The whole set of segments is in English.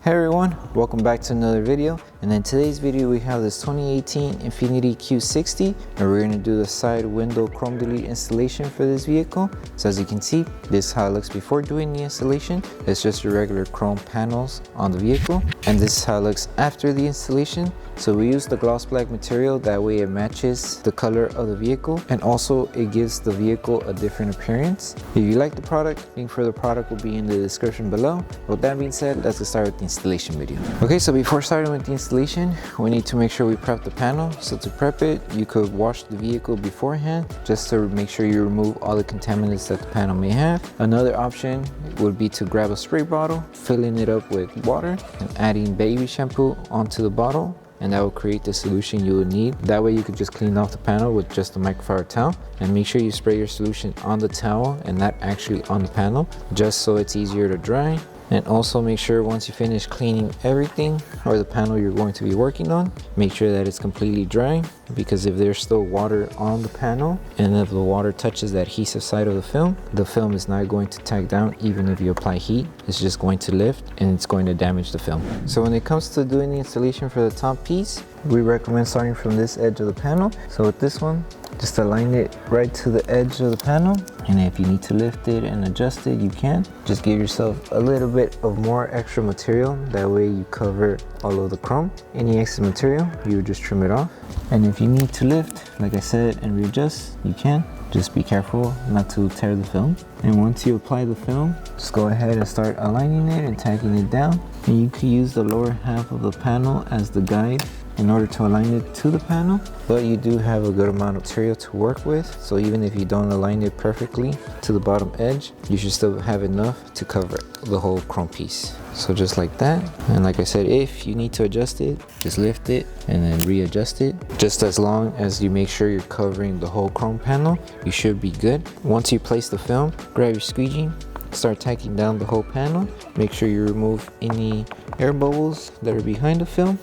Hey everyone, welcome back to another video. And in today's video we have this 2018 Infiniti Q60 and we're going to do the side window chrome delete installation for this vehicle. So as you can see, this is how it looks before doing the installation. It's just your regular chrome panels on the vehicle, and this is how it looks after the installation. So we use the gloss black material, that way it matches the color of the vehicle, and also it gives the vehicle a different appearance. If you like the product, link for the product will be in the description below. With that being said, let's get started with the installation video. Okay, so before starting with the installation, we need to make sure we prep the panel. So to prep it, you could wash the vehicle beforehand just to make sure you remove all the contaminants that the panel may have. Another option would be to grab a spray bottle, filling it up with water and adding baby shampoo onto the bottle, and that will create the solution you would need. That way you could just clean off the panel with just a microfiber towel, and make sure you spray your solution on the towel and not actually on the panel, just so it's easier to dry. And also make sure once you finish cleaning everything or the panel you're going to be working on, make sure that it's completely dry, because if there's still water on the panel and if the water touches the adhesive side of the film is not going to tag down. Even if you apply heat, it's just going to lift and it's going to damage the film. So when it comes to doing the installation for the top piece, we recommend starting from this edge of the panel. So with this one, just align it right to the edge of the panel, and if you need to lift it and adjust it, you can. Just give yourself a little bit of more extra material, that way you cover all of the chrome. Any excess material, you would just trim it off. And if you need to lift, like I said, and readjust, you can. Just be careful not to tear the film. And once you apply the film, just go ahead and start aligning it and tagging it down. And you can use the lower half of the panel as the guide in order to align it to the panel, but you do have a good amount of material to work with, so even if you don't align it perfectly to the bottom edge, you should still have enough to cover the whole chrome piece. So just like that. And like I said, if you need to adjust it, just lift it and then readjust it. Just as long as you make sure you're covering the whole chrome panel, you should be good. Once you place the film, grab your squeegee, start tacking down the whole panel. Make sure you remove any air bubbles that are behind the film.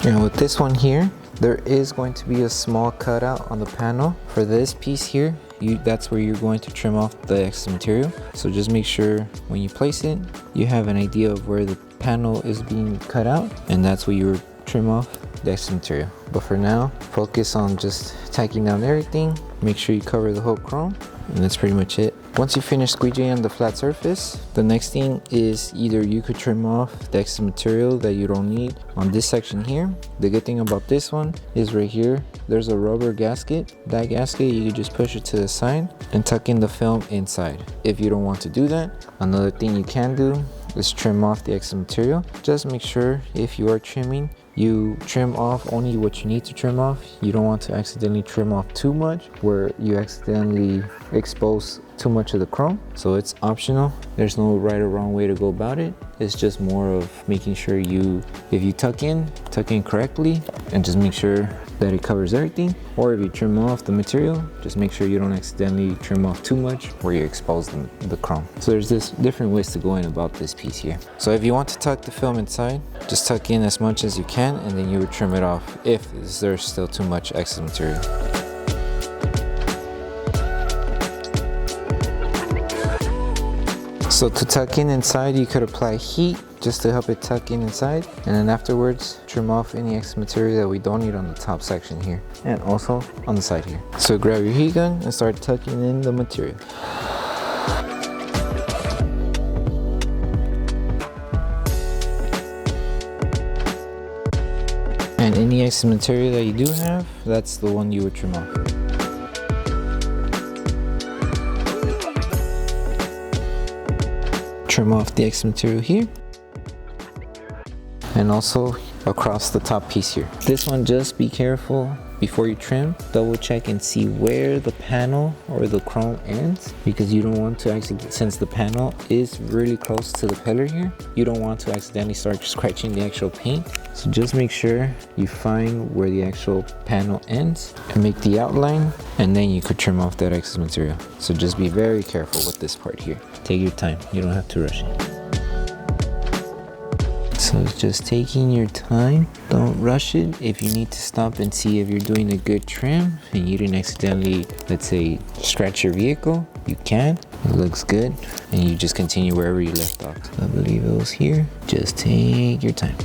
And with this one here, there is going to be a small cutout on the panel. For this piece here, that's where you're going to trim off the excess material. So just make sure when you place it, you have an idea of where the panel is being cut out, and that's where you trim off the excess material. But for now, focus on just tacking down everything. Make sure you cover the whole chrome, and that's pretty much it. Once you finish squeegeeing on the flat surface, the next thing is either you could trim off the excess material that you don't need on this section here. The good thing about this one is right here, there's a rubber gasket. That gasket, you can just push it to the side and tuck in the film inside. If you don't want to do that, another thing you can do is trim off the excess material. Just make sure if you are trimming, you trim off only what you need to trim off. You don't want to accidentally trim off too much where you accidentally expose too much of the chrome. So it's optional. There's no right or wrong way to go about it. It's just more of making sure if you tuck in correctly, and just make sure that it covers everything. Or if you trim off the material, just make sure you don't accidentally trim off too much where you expose the chrome. So there's this different ways to go in about this piece here. So if you want to tuck the film inside, just tuck in as much as you can, and then you would trim it off if there's still too much excess material. So to tuck in inside, you could apply heat just to help it tuck in inside, and then afterwards trim off any extra material that we don't need on the top section here, and also on the side here. So grab your heat gun and start tucking in the material. And any extra material that you do have, that's the one you would trim off. Trim off the excess material here, and also across the top piece here. This one, just be careful before you trim. Double check and see where the panel or the chrome ends, because you don't want to actually, since the panel is really close to the pillar here, you don't want to accidentally start scratching the actual paint. So just make sure you find where the actual panel ends and make the outline, and then you could trim off that excess material. So just be very careful with this part here. Take your time, you don't have to rush it. So it's just taking your time, don't rush it. If you need to stop and see if you're doing a good trim and you didn't accidentally, let's say, scratch your vehicle, you can. It looks good. And you just continue wherever you left off. I believe it was here. Just take your time.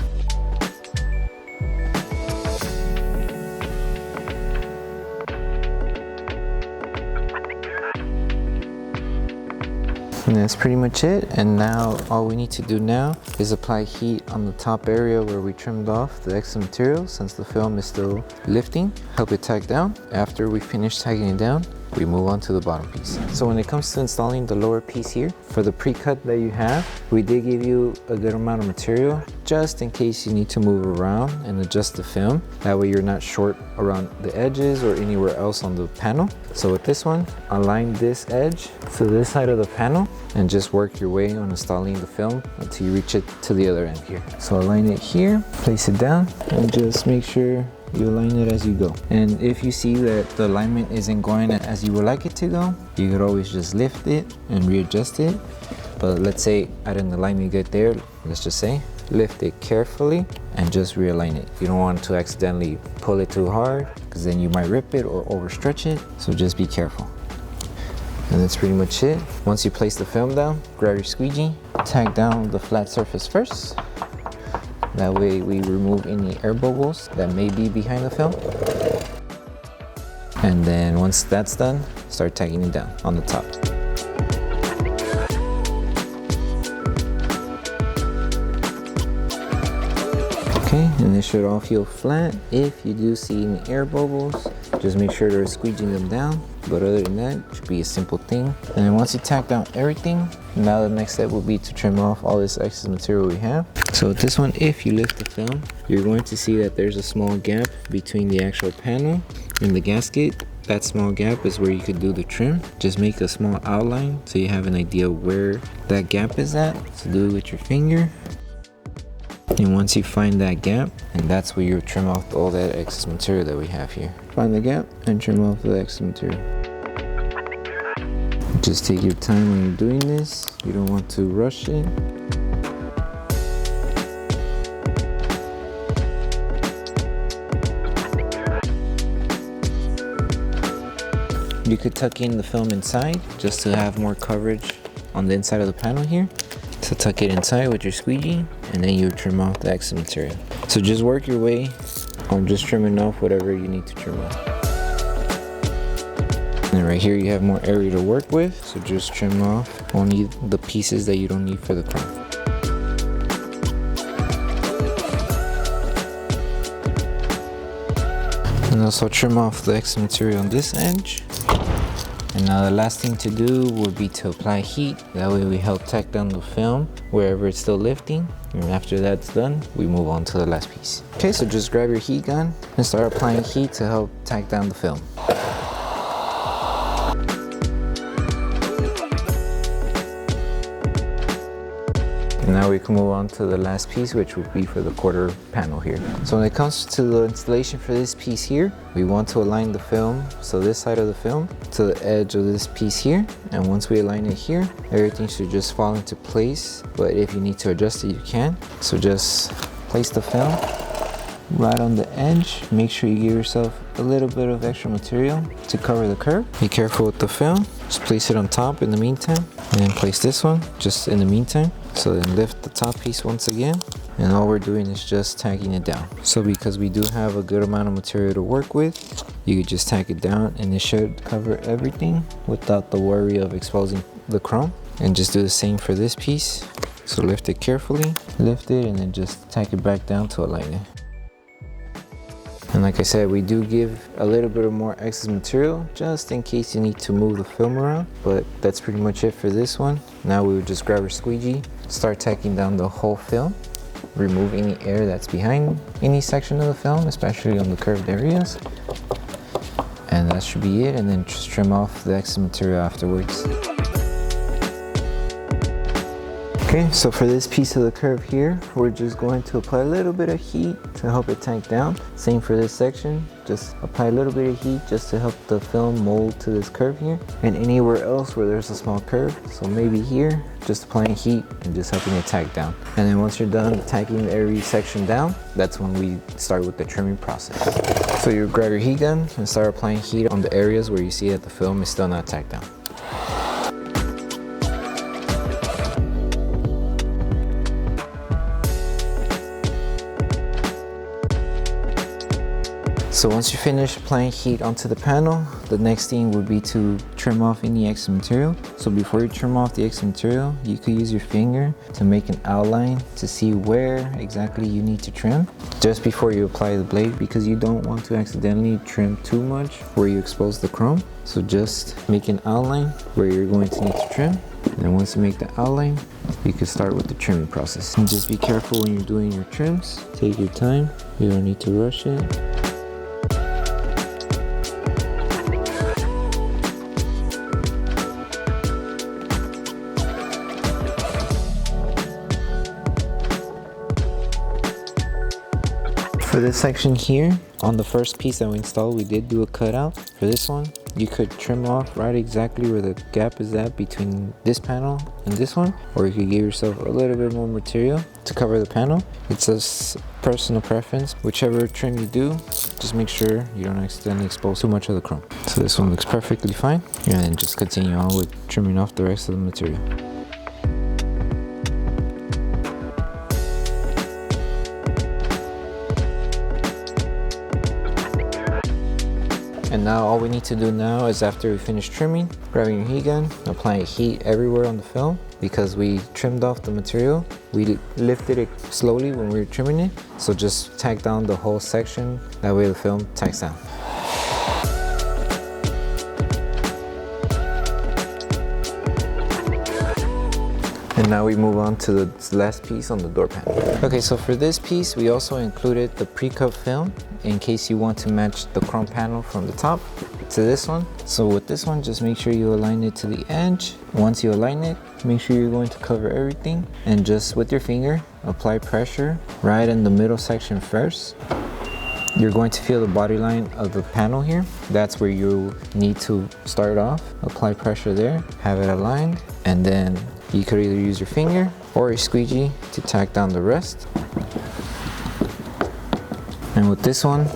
And that's pretty much it. And now all we need to do now is apply heat on the top area where we trimmed off the excess material, since the film is still lifting. Help it tag down. After we finish tagging it down, we move on to the bottom piece. So when it comes to installing the lower piece here, for the pre-cut that you have, we did give you a good amount of material just in case you need to move around and adjust the film. That way you're not short around the edges or anywhere else on the panel. So with this one, align this edge to this side of the panel and just work your way on installing the film until you reach it to the other end here. So align it here, place it down, and just make sure you align it as you go. And if you see that the alignment isn't going as you would like it to go, you could always just lift it and readjust it. But let's say I didn't align it good there, let's just say, lift it carefully and just realign it. You don't want to accidentally pull it too hard, because then you might rip it or overstretch it. So just be careful. And that's pretty much it. Once you place the film down, grab your squeegee, tag down the flat surface first. That way we remove any air bubbles that may be behind the film. And then once that's done, start tagging it down on the top. Okay, and it should all feel flat. If you do see any air bubbles, just make sure to squeegee them down. But other than that, it should be a simple thing. And then once you tack down everything, now the next step will be to trim off all this excess material we have. So with this one, if you lift the film, you're going to see that there's a small gap between the actual panel and the gasket. That small gap is where you could do the trim. Just make a small outline so you have an idea where that gap is at. So do it with your finger. And once you find that gap, and that's where you trim off all that excess material that we have here. Find the gap and trim off the excess material. Just take your time when you're doing this. You don't want to rush it. You could tuck in the film inside just to have more coverage on the inside of the panel here. So tuck it inside with your squeegee, and then you trim off the excess material. So just work your way on just trimming off whatever you need to trim off. And right here you have more area to work with, so just trim off only the pieces that you don't need for the crown. And also trim off the excess material on this edge. And now the last thing to do would be to apply heat. That way we help tack down the film wherever it's still lifting. And after that's done, we move on to the last piece. Okay, so just grab your heat gun and start applying heat to help tack down the film. And now we can move on to the last piece, which would be for the quarter panel here. So when it comes to the installation for this piece here, we want to align the film, so this side of the film, to the edge of this piece here. And once we align it here, everything should just fall into place. But if you need to adjust it, you can. So just place the film right on the edge. Make sure you give yourself a little bit of extra material to cover the curve. Be careful with the film. Just place it on top in the meantime, and then place this one just in the meantime. So then lift the top piece once again, and all we're doing is just tagging it down. So because we do have a good amount of material to work with, you could just tack it down and it should cover everything without the worry of exposing the chrome. And just do the same for this piece. So lift it carefully, lift it, and then just tack it back down to align it. And like I said, we do give a little bit of more excess material just in case you need to move the film around. But that's pretty much it for this one. Now we would just grab our squeegee, start tacking down the whole film, remove any air that's behind any section of the film, especially on the curved areas. And that should be it, and then just trim off the excess material afterwards. Okay, so for this piece of the curve here, we're just going to apply a little bit of heat to help it tank down. Same for this section, just apply a little bit of heat just to help the film mold to this curve here. And anywhere else where there's a small curve, so maybe here, just applying heat and just helping it tack down. And then once you're done tacking every section down, that's when we start with the trimming process. So you grab your heat gun and start applying heat on the areas where you see that the film is still not tacked down. So once you finish applying heat onto the panel, the next thing would be to trim off any excess material. So before you trim off the excess material, you could use your finger to make an outline to see where exactly you need to trim just before you apply the blade, because you don't want to accidentally trim too much where you expose the chrome. So just make an outline where you're going to need to trim. And once you make the outline, you can start with the trimming process. And just be careful when you're doing your trims. Take your time. You don't need to rush it. For this section here, on the first piece that we installed, we did do a cutout. For this one, you could trim off right exactly where the gap is at between this panel and this one, or you could give yourself a little bit more material to cover the panel. It's a personal preference. Whichever trim you do, just make sure you don't accidentally expose too much of the chrome. So this one looks perfectly fine, and then just continue on with trimming off the rest of the material. And now all we need to do now is, after we finish trimming, grabbing your heat gun, applying heat everywhere on the film. Because we trimmed off the material, we lifted it slowly when we were trimming it. So just tack down the whole section, that way the film tacks down. And now we move on to the last piece on the door panel. Okay, so for this piece, we also included the pre-cut film in case you want to match the chrome panel from the top to this one. So with this one, just make sure you align it to the edge. Once you align it, make sure you're going to cover everything, and just with your finger, apply pressure right in the middle section first. You're going to feel the body line of the panel here. That's where you need to start off. Apply pressure there, have it aligned, and then you could either use your finger or a squeegee to tack down the rest. And with this one,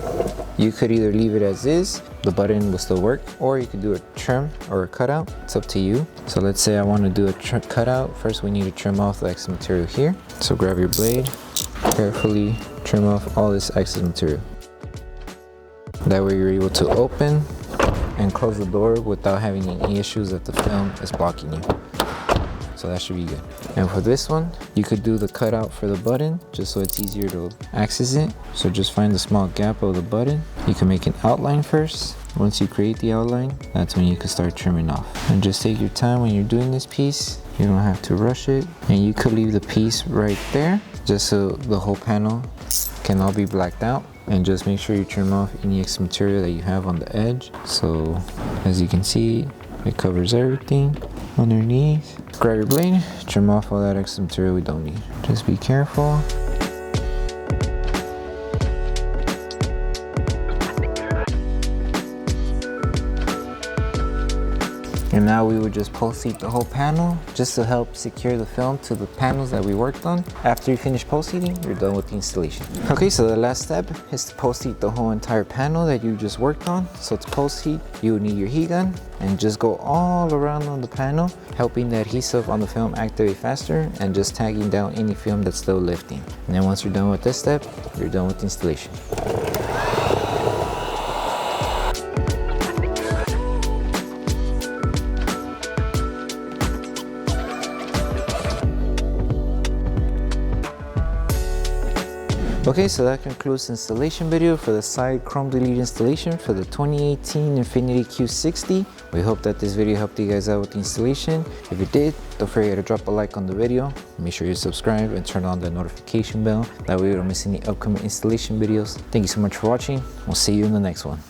you could either leave it as is, the button will still work, or you could do a trim or a cutout. It's up to you. So let's say I want to do a cutout. First, we need to trim off the excess material here. So grab your blade, carefully trim off all this excess material. That way you're able to open and close the door without having any issues that the film is blocking you. So that should be good. And for this one, you could do the cutout for the button just so it's easier to access it. So just find the small gap of the button. You can make an outline first. Once you create the outline, that's when you can start trimming off. And just take your time when you're doing this piece. You don't have to rush it. And you could leave the piece right there just so the whole panel can all be blacked out. And just make sure you trim off any excess material that you have on the edge. So as you can see, it covers everything underneath. Grab your blade, trim off all that excess material we don't need. Just be careful. And now we would just post heat the whole panel just to help secure the film to the panels that we worked on. After you finish post heating, you're done with the installation. Okay, so the last step is to post heat the whole entire panel that you just worked on. So to post heat, you would need your heat gun and just go all around on the panel, helping the adhesive on the film activate faster and just tagging down any film that's still lifting. And then once you're done with this step, you're done with the installation. Okay, so that concludes the installation video for the side chrome delete installation for the 2018 Infiniti Q60. We hope that this video helped you guys out with the installation. If it did, don't forget to drop a like on the video. Make sure you subscribe and turn on the notification bell. That way you don't miss any upcoming installation videos. Thank you so much for watching. We'll see you in the next one.